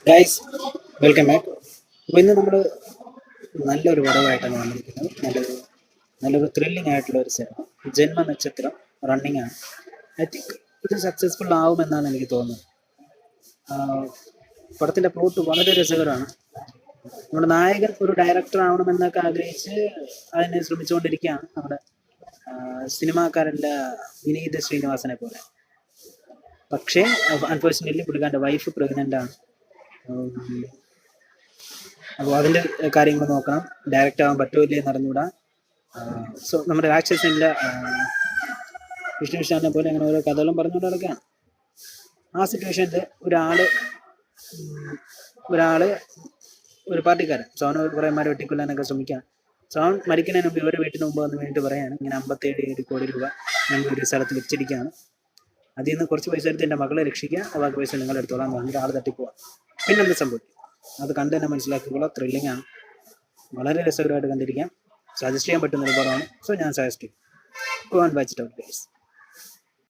Guys, welcome back. അപ്പോൾ ഇന്ന് നമ്മൾ നല്ലൊരു പടമായിട്ടാണ് വന്നിരിക്കുന്നത്. നല്ലൊരു ത്രില്ലിംഗ് ആയിട്ടുള്ള ഒരു സിനിമ, ജന്മനക്ഷത്രം റണ്ണിങ് ആണ്. ഐ തിങ്ക് ഇത് സക്സസ്ഫുൾ ആവുമെന്നാണ് എനിക്ക് തോന്നുന്നത്. പടത്തിൻ്റെ പ്ലോട്ട് വളരെ രസകരമാണ്. നമ്മുടെ നായകൻ ഒരു ഡയറക്ടർ ആവണമെന്നൊക്കെ ആഗ്രഹിച്ച് അതിനെ ശ്രമിച്ചുകൊണ്ടിരിക്കുകയാണ് നമ്മുടെ സിനിമാക്കാരൻ്റെ വിനീത് ശ്രീനിവാസനെ പോലെ. പക്ഷേ അൺഫോർച്ചുനേറ്റ്ലി പുള്ളിക്കാരൻ്റെ വൈഫ് പ്രഗ്നൻ്റ് ആണ്. അപ്പോൾ അതിൻ്റെ കാര്യങ്ങൾ നോക്കണം. ഡയറക്റ്റ് ആവാൻ പറ്റുമോ ഇല്ലേ എന്നറിഞ്ഞൂടാ. സോ നമ്മുടെ രാക്ഷസനിലെ വിഷ്ണു വിശാലിനെ പോലെ അങ്ങനെ ഓരോ കഥകളും പറഞ്ഞുകൊണ്ട് നടക്കുകയാണ്. ആ സിറ്റുവേഷനിൽ ഒരാള് ഒരു പാർട്ടിക്കാരൻ സോൺ കുറേ മാരെ വെട്ടിക്കൊല്ലാനൊക്കെ ശ്രമിക്കുകയാണ്. സോൺ മരിക്കുന്നതിന് മുമ്പ് ഇവരെ വീട്ടിന് മുമ്പ് വന്ന് വേണ്ടിയിട്ട് പറയാണ്, ഇങ്ങനെ 57 കോടി രൂപ ഞങ്ങൾ ഒരു സ്ഥലത്ത് വെച്ചിരിക്കുകയാണ്, അതിൽ നിന്ന് കുറച്ച് പൈസ എടുത്ത് എൻ്റെ മകളെ രക്ഷിക്കുക, ബാക്കി പൈസ നിങ്ങൾ എടുത്തോളാൻ പറഞ്ഞിട്ട് ആൾ തട്ടിപ്പോവാം. പിന്നെന്ത് സംഭവിക്കും അത് കണ്ടു തന്നെ മനസ്സിലാക്കിക്കോളാം. ത്രില്ലിംഗ് ആണ്, വളരെ രസകരമായിട്ട് കണ്ടിരിക്കാം. സജസ്റ്റ് ചെയ്യാൻ പറ്റുന്ന ഒരു പടമാണ്. സോ ഞാൻ സജസ്റ്റ് ചെയ്യും. Go and watch it out guys.